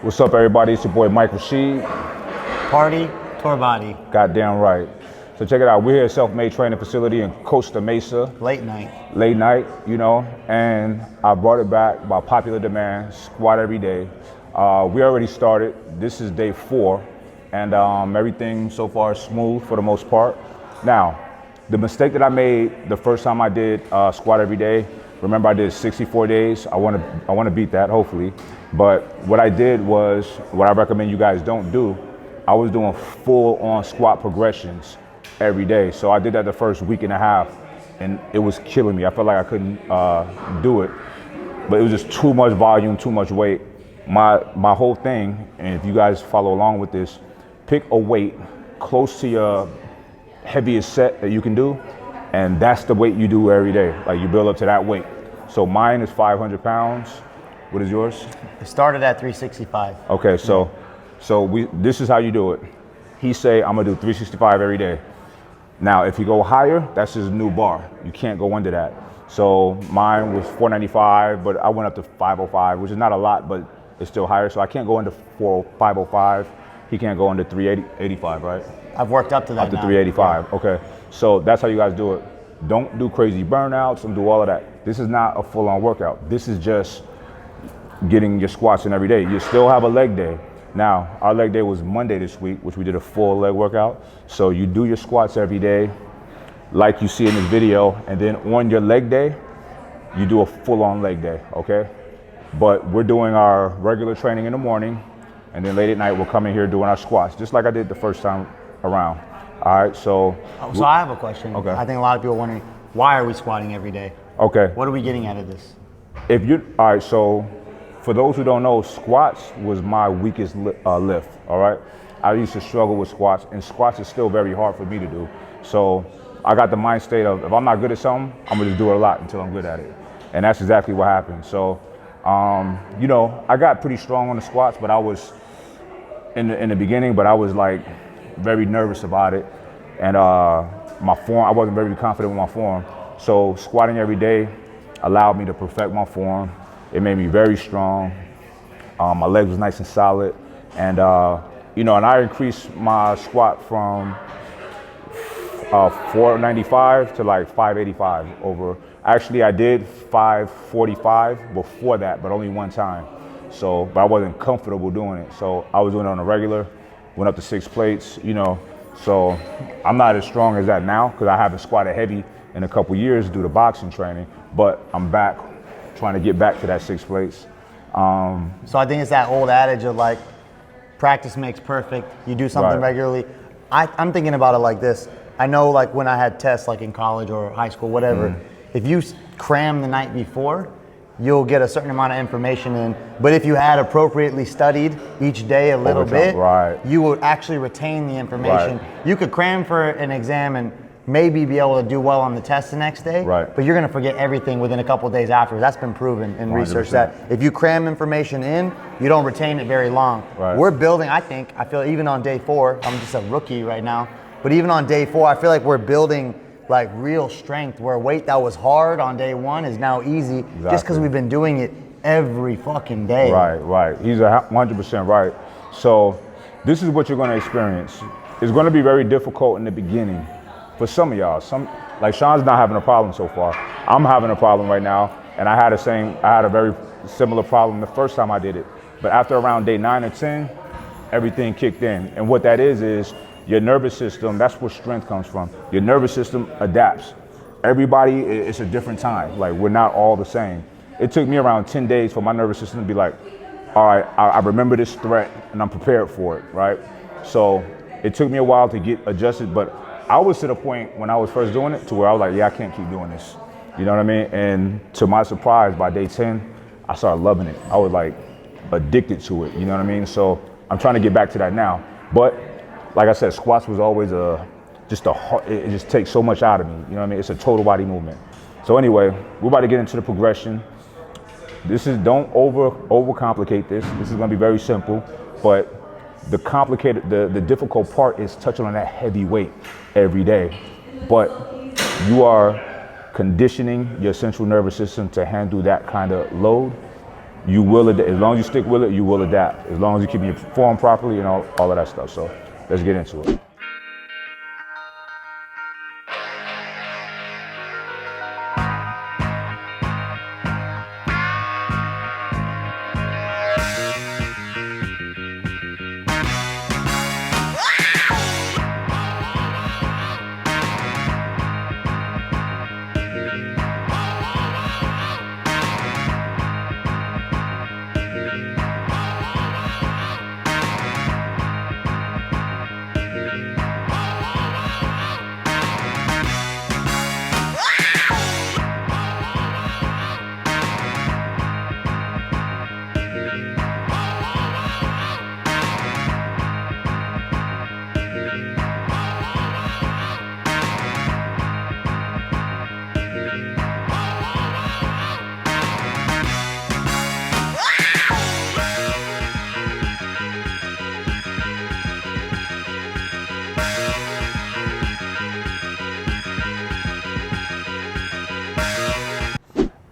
What's up, everybody? It's your boy Mike Rashid. Party, tour body. Goddamn right. So check it out. We're here at Self-Made Training Facility in Costa Mesa. Late night, you know, and I brought it back by popular demand, squat every day. We already started. This is day 4, and everything so far is smooth for the most part. Now, the mistake that I made the first time I did squat every day, remember I did 64 days. I want to beat that, hopefully. But what I did was, what I recommend you guys don't do, I was doing full-on squat progressions every day. So I did that the first week and a half, and it was killing me. I felt like I couldn't do it, but it was just too much volume, too much weight. My whole thing, and if you guys follow along with this, pick a weight close to your heaviest set that you can do, and that's the weight you do every day. Like, you build up to that weight. So mine is 500 pounds. What is yours? it started at 365. Okay, so this is how you do it. He say, I'm gonna do 365 every day. Now, if you go higher, that's his new bar. You can't go under that. So mine was 495, but I went up to 505, which is not a lot, but it's still higher. So I can't go under 505. He can't go under 385, right? I've worked up to that. Up to 385, yeah. Okay. So that's how you guys do it. Don't do crazy burnouts and do all of that. This is not a full-on workout. This is just getting your squats in every day. You still have a leg day. Now, our leg day was Monday this week, which we did a full leg workout. So you do your squats every day, like you see in this video, and then on your leg day, you do a full-on leg day, okay? But we're doing our regular training in the morning, and then late at night, we'll come in here doing our squats, just like I did the first time around. All right, so. So I have a question. Okay. I think a lot of people are wondering, why are we squatting every day? Okay. What are we getting out of this? All right, so for those who don't know, squats was my weakest lift, all right? I used to struggle with squats, and squats is still very hard for me to do. So I got the mind state of, if I'm not good at something, I'm gonna just do it a lot until I'm good at it. And that's exactly what happened. So, you know, I got pretty strong on the squats, but I was, in the beginning, but I was like very nervous about it. And my form, I wasn't very confident with my form. So squatting every day allowed me to perfect my form. It made me very strong. My legs was nice and solid. And, you know, and I increased my squat from 495 to like 585 over. Actually, I did 545 before that, but only one time. So, but I wasn't comfortable doing it. So I was doing it on a regular, went up to 6 plates, you know. So I'm not as strong as that now because I haven't squatted heavy in a couple years due to boxing training, but I'm back, trying to get back to that 6 plates. So I think it's that old adage of like, practice makes perfect. You do something regularly. I'm thinking about it like this. I know, like, when I had tests, like in college or high school, whatever, if you cram the night before, you'll get a certain amount of information in. But if you had appropriately studied each day a little bit, you will actually retain the information. You could cram for an exam and maybe be able to do well on the test the next day, but you're gonna forget everything within a couple of days after. That's been proven in 100%. Research that if you cram information in, you don't retain it very long. We're building, I feel even on day 4, I'm just a rookie right now, but even on day 4, I feel like we're building like real strength where weight that was hard on day 1 is now easy just because we've been doing it every fucking day. Right. He's 100% right. So this is what you're gonna experience. It's gonna be very difficult in the beginning for some of y'all. Like Sean's not having a problem so far. I'm having a problem right now, and I had a very similar problem the first time I did it. But after around day 9 or 10, everything kicked in. And what that is your nervous system, that's where strength comes from. Your nervous system adapts. Everybody, it's a different time. Like, we're not all the same. It took me around 10 days for my nervous system to be like, all right, I remember this threat and I'm prepared for it, right? So it took me a while to get adjusted, but I was to the point when I was first doing it to where I was like, yeah, I can't keep doing this. You know what I mean? And to my surprise, by day 10, I started loving it. I was like addicted to it, you know what I mean? So I'm trying to get back to that now. But like I said, squats was always it just takes so much out of me, you know what I mean? It's a total body movement. So anyway, we're about to get into the progression. Don't overcomplicate this. This is gonna be very simple, but the difficult part is touching on that heavy weight every day. But you are conditioning your central nervous system to handle that kind of load you will adapt. As long as you stick with it, you will adapt. As long as you keep your form properly and all of that stuff. So let's get into it.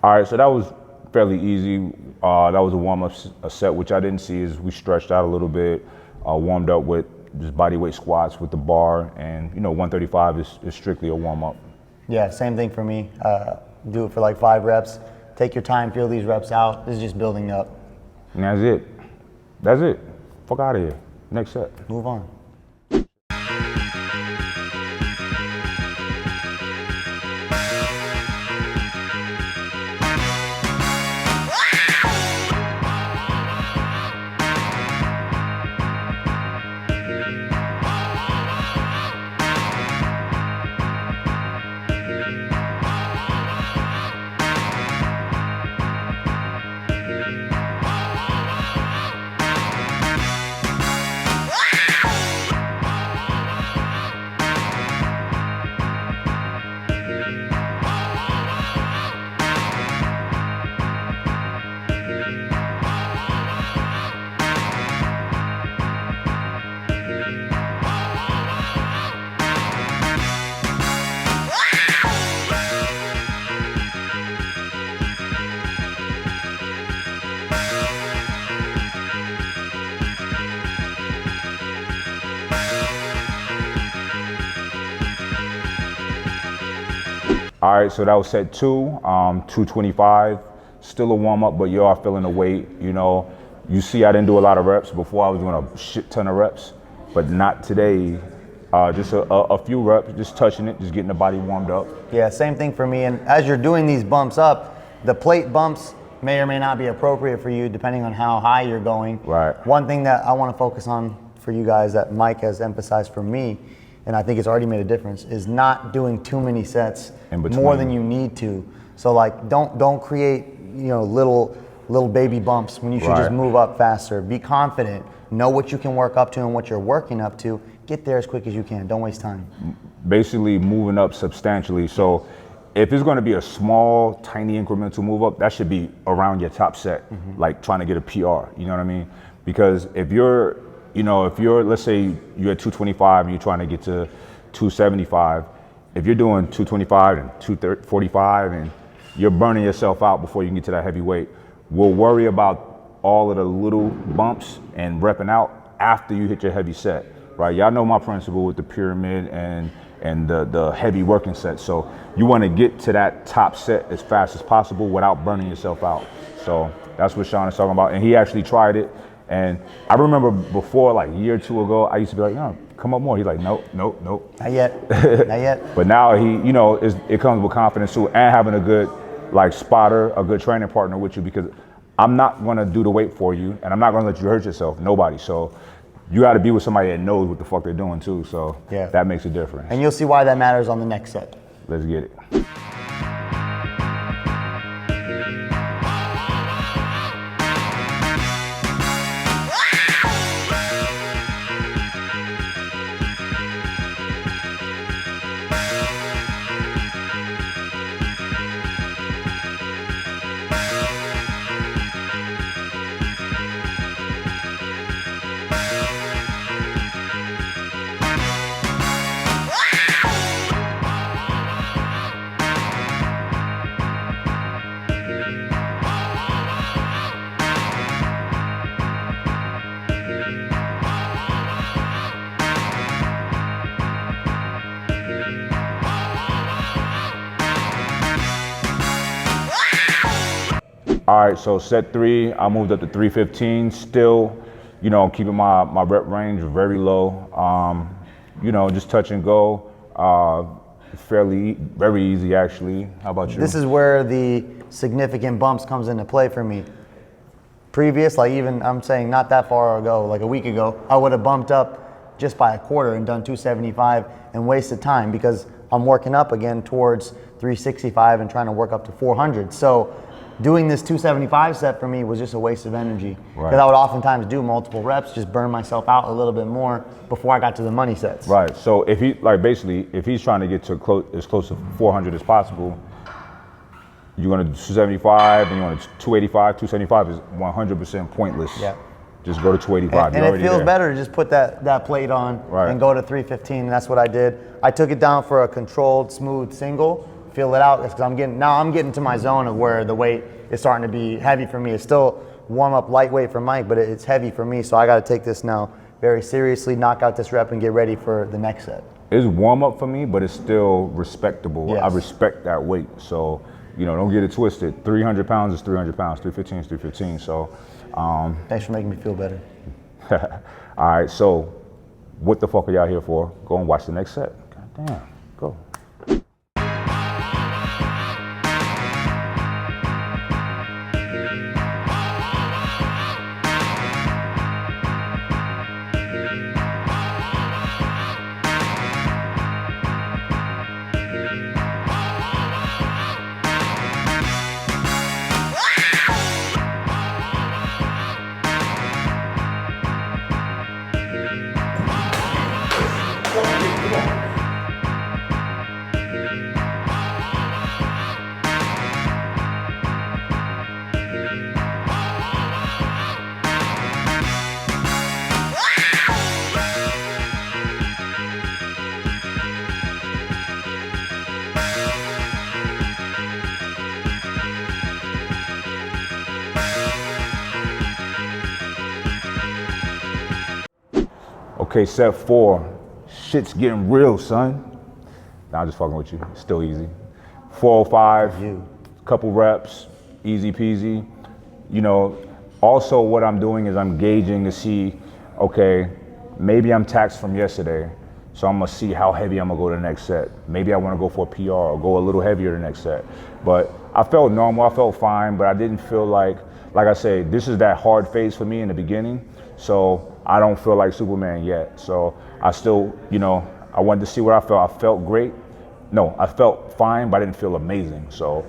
All right, so that was fairly easy. That was a warm-up set, which I didn't see is we stretched out a little bit, warmed up with just body weight squats with the bar, and 135 is strictly a warm-up. Yeah, same thing for me. Do it for like 5 reps. Take your time, feel these reps out. This is just building up. And that's it. That's it. Fuck out of here. Next set. Move on. All right, so that was set 2, 225. Still a warm up, but you are feeling the weight. You see, I didn't do a lot of reps. Before I was doing a shit ton of reps, but not today. Just a few reps, just touching it, just getting the body warmed up. Yeah, same thing for me. And as you're doing these bumps up, the plate bumps may or may not be appropriate for you depending on how high you're going. Right. One thing that I want to focus on for you guys that Mike has emphasized for me, and I think it's already made a difference, is not doing too many sets more than you need to. So like, don't create little baby bumps when you should just move up faster. Be confident. Know what you can work up to and what you're working up to. Get there as quick as you can. Don't waste time. Basically moving up substantially. So if it's going to be a small, tiny incremental move up, that should be around your top set, like trying to get a PR. You know what I mean? Because if you're, let's say you're at 225 and you're trying to get to 275, if you're doing 225 and 245 and you're burning yourself out before you can get to that heavy weight, we'll worry about all of the little bumps and repping out after you hit your heavy set, right? Y'all know my principle with the pyramid and the heavy working set. So you want to get to that top set as fast as possible without burning yourself out. So that's what Sean is talking about. And he actually tried it. And I remember before, like a year or two ago, I used to be like, no, come up more. He's like, nope. Not yet, not yet. But now it comes with confidence too, and having a good spotter, a good training partner with you, because I'm not gonna do the weight for you, and I'm not gonna let you hurt yourself, nobody. So you gotta be with somebody that knows what the fuck they're doing too, so that makes a difference. And you'll see why that matters on the next set. Let's get it. All right, so set 3, I moved up to 315. Still, keeping my rep range very low. Just touch and go. Very easy actually. How about you? This is where the significant bumps comes into play for me. Previous, like even I'm saying not that far ago, like a week ago, I would have bumped up just by a quarter and done 275 and wasted time because I'm working up again towards 365 and trying to work up to 400. So doing this 275 set for me was just a waste of energy because I would oftentimes do multiple reps, just burn myself out a little bit more before I got to the money sets. Right. So if if he's trying to get to as close to 400 as possible, you're going to do 275 and you want to 285. 275 is 100% pointless. Yeah. Just go to 285. And it feels better to just put that plate on and go to 315. And that's what I did. I took it down for a controlled, smooth single. Feel it out because I'm getting to my zone of where the weight is starting to be heavy for me. It's still warm up lightweight for Mike, but it's heavy for me. So I got to take this now very seriously, knock out this rep and get ready for the next set. It's warm up for me, but it's still respectable. Yes. I respect that weight. So, don't get it twisted. 300 pounds is 300 pounds. 315 is 315. So, thanks for making me feel better. All right. So, what the fuck are y'all here for? Go and watch the next set. God damn. Go. Okay, set 4. Shit's getting real, son. Nah, I'm just fucking with you. It's still easy. 405, couple reps, easy peasy. Also what I'm doing is I'm gauging to see, okay, maybe I'm taxed from yesterday, so I'm gonna see how heavy I'm gonna go to the next set. Maybe I wanna go for a PR or go a little heavier the next set. But I felt normal, I felt fine, but I didn't feel like I say, this is that hard phase for me in the beginning. So I don't feel like Superman yet. So I still, I wanted to see what I felt. I felt great. No, I felt fine, but I didn't feel amazing. So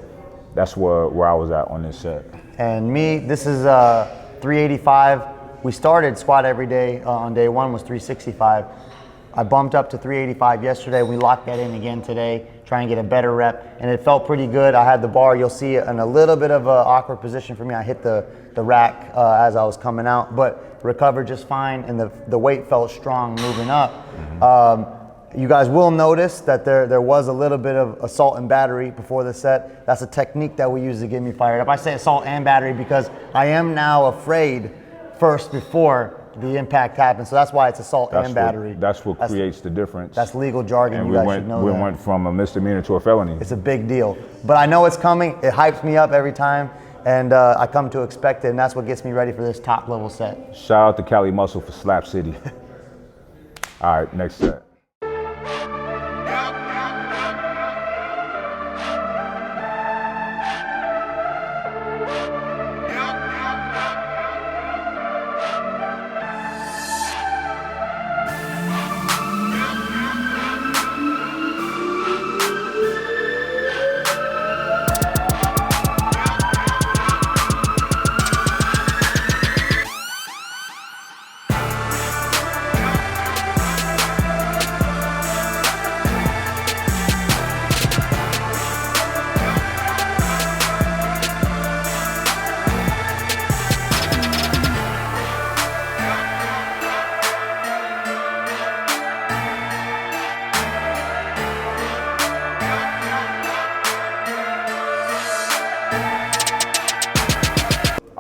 that's where I was at on this set. And me, this is 385. We started squat every day on day 1 was 365. I bumped up to 385 yesterday. We locked that in again today, trying to get a better rep, and it felt pretty good. I had the bar, you'll see it in a little bit of an awkward position for me. I hit the rack as I was coming out, but recovered just fine, and the weight felt strong moving up. You guys will notice that there was a little bit of assault and battery before the set. That's a technique that we use to get me fired up. I say assault and battery because I am now afraid first before the impact happens. So that's why it's assault and battery. That's what creates the difference. That's legal jargon. And you guys should know we that. went from a misdemeanor to a felony. It's a big deal. But I know it's coming. It hypes me up every time. And I come to expect it. And that's what gets me ready for this top level set. Shout out to Cali Muscle for Slap City. All right, next set.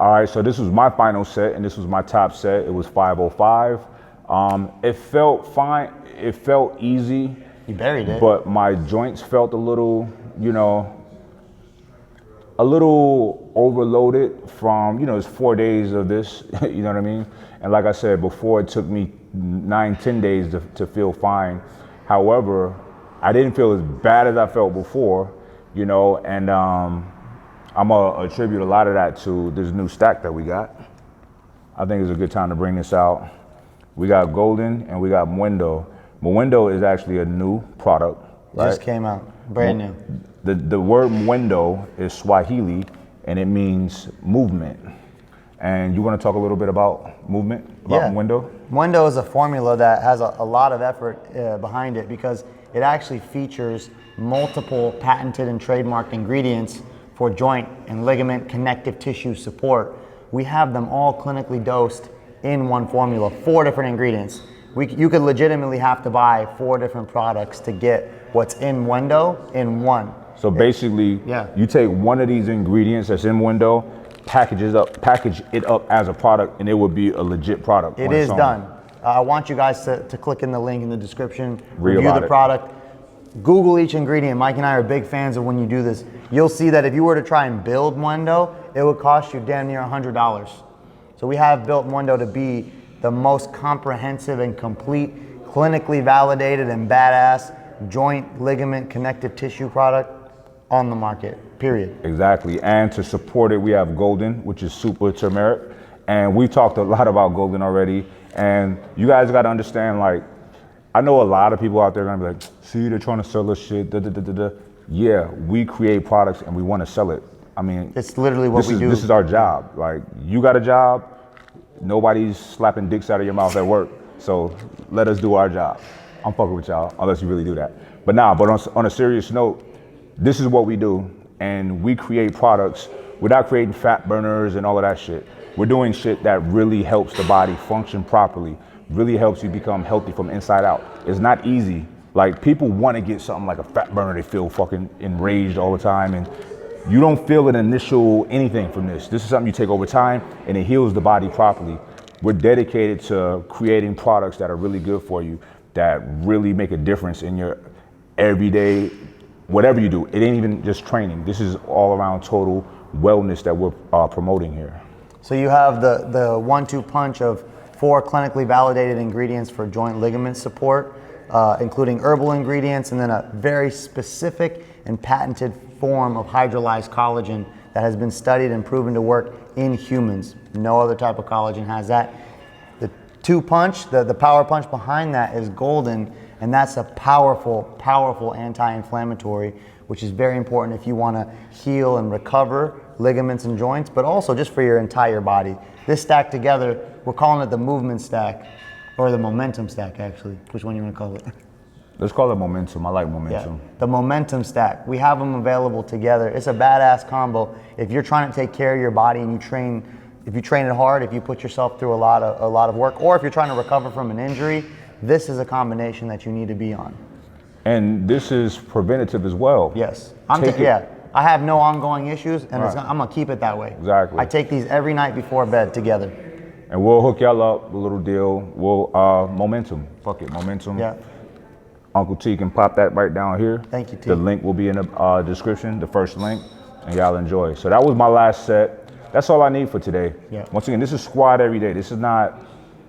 All right, so this was my final set, and this was my top set. It was 505. It felt fine. It felt easy. You buried it. But my joints felt a little, a little overloaded from, it's 4 days of this, you know what I mean? And like I said before, it took me 9-10 days to feel fine. However, I didn't feel as bad as I felt before, and I'm gonna attribute a lot of that to this new stack that we got. I think it's a good time to bring this out. We got Golden and we got Mwendo. Mwendo is actually a new product. Right? Just came out, brand new. The word Mwendo is Swahili and it means movement. And you want to talk a little bit about movement, about Mwendo? Mwendo is a formula that has a lot of effort behind it because it actually features multiple patented and trademarked ingredients for joint and ligament connective tissue support. We have them all clinically dosed in one formula, 4 different ingredients. You could legitimately have to buy 4 different products to get what's in Mwendo in one. So basically, you take one of these ingredients that's in Mwendo, package it up as a product, and it would be a legit product. It is done. I want you guys to click in the link in the description, review the product, Google each ingredient. Mike and I are big fans of when you do this. You'll see that if you were to try and build Mwendo, it would cost you damn near $100. So we have built Mwendo to be the most comprehensive and complete, clinically validated and badass joint, ligament, connective tissue product on the market, period. Exactly, and to support it, we have Golden, which is super turmeric. And we talked a lot about Golden already. And you guys gotta understand, like, I know a lot of people out there are gonna be like, see, they're trying to sell us shit, da da da da da. Yeah, we create products and we wanna sell it. I mean, it's literally what we do. This is our job. Like, you got a job, nobody's slapping dicks out of your mouth at work. So let us do our job. I'm fucking with y'all, unless you really do that. But on a serious note, this is what we do, and we create products. We're not creating fat burners and all of that shit. We're doing shit that really helps the body function properly, really helps you become healthy from inside out. It's not easy. Like, people want to get something like a fat burner, they feel fucking enraged all the time, and you don't feel an initial anything from this. This is something you take over time, and it heals the body properly. We're dedicated to creating products that are really good for you, that really make a difference in your everyday, whatever you do. It ain't even just training. This is all around total wellness that we're promoting here. So you have the 1-2 punch of 4 clinically validated ingredients for joint ligament support, including herbal ingredients, and then a very specific and patented form of hydrolyzed collagen that has been studied and proven to work in humans. No other type of collagen has that. The 2 punch, the power punch behind that is Golden, and that's a powerful, powerful anti-inflammatory, which is very important if you want to heal and recover ligaments and joints, but also just for your entire body. This stack together, we're calling it the movement stack, or the momentum stack actually. Which one you want to call it? Let's call it momentum. I like momentum. Yeah, the momentum stack. We have them available together. It's a badass combo. If you're trying to take care of your body and if you train it hard, if you put yourself through a lot of work, or if you're trying to recover from an injury, this is a combination that you need to be on. And this is preventative as well. Yes. I have no ongoing issues, and I'm gonna keep it that way. Exactly. I take these every night before bed together. And we'll hook y'all up, a little deal. We'll, momentum. Fuck it, momentum. Yeah. Uncle T can pop that right down here. Thank you, T. The link will be in the description, the first link, and y'all enjoy. So that was my last set. That's all I need for today. Yeah. Once again, this is squat every day. This is not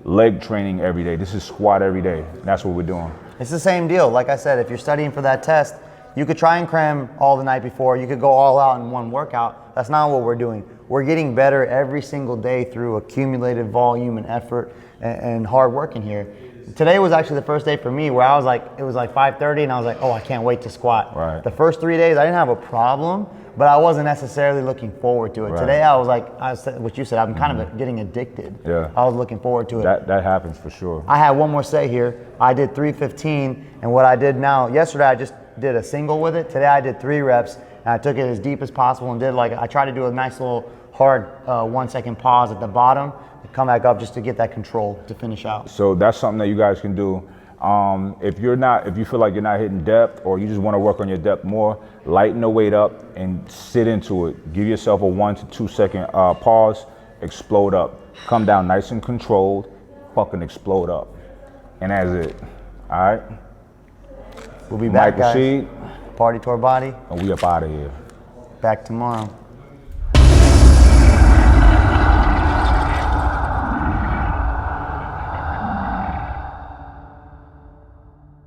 leg training every day. This is squat every day. That's what we're doing. It's the same deal. Like I said, if you're studying for that test, you could try and cram all the night before. You could go all out in one workout. That's not what we're doing. We're getting better every single day through accumulated volume and effort and hard work in here. Today was actually the first day for me where it was like 5:30 and I was like, oh, I can't wait to squat. Right. The first 3 days, I didn't have a problem, but I wasn't necessarily looking forward to it. Right. Today, I was like, what you said, I'm kind of getting addicted. Yeah. I was looking forward to it. That happens for sure. I had one more set here. I did 315, and what I did now, yesterday I just did a single with it. Today I did 3 reps, and I took it as deep as possible and I tried to do a nice little hard 1 second pause at the bottom, come back up just to get that control to finish out. So that's something that you guys can do. If you feel like you're not hitting depth or you just want to work on your depth more, lighten the weight up and sit into it. Give yourself a 1 to 2 second pause explode up. Come down nice and controlled, fucking explode up. And that's it. All right? We'll be back, Mike Rashid, guys. Party to our body. and we up out of here. Back tomorrow.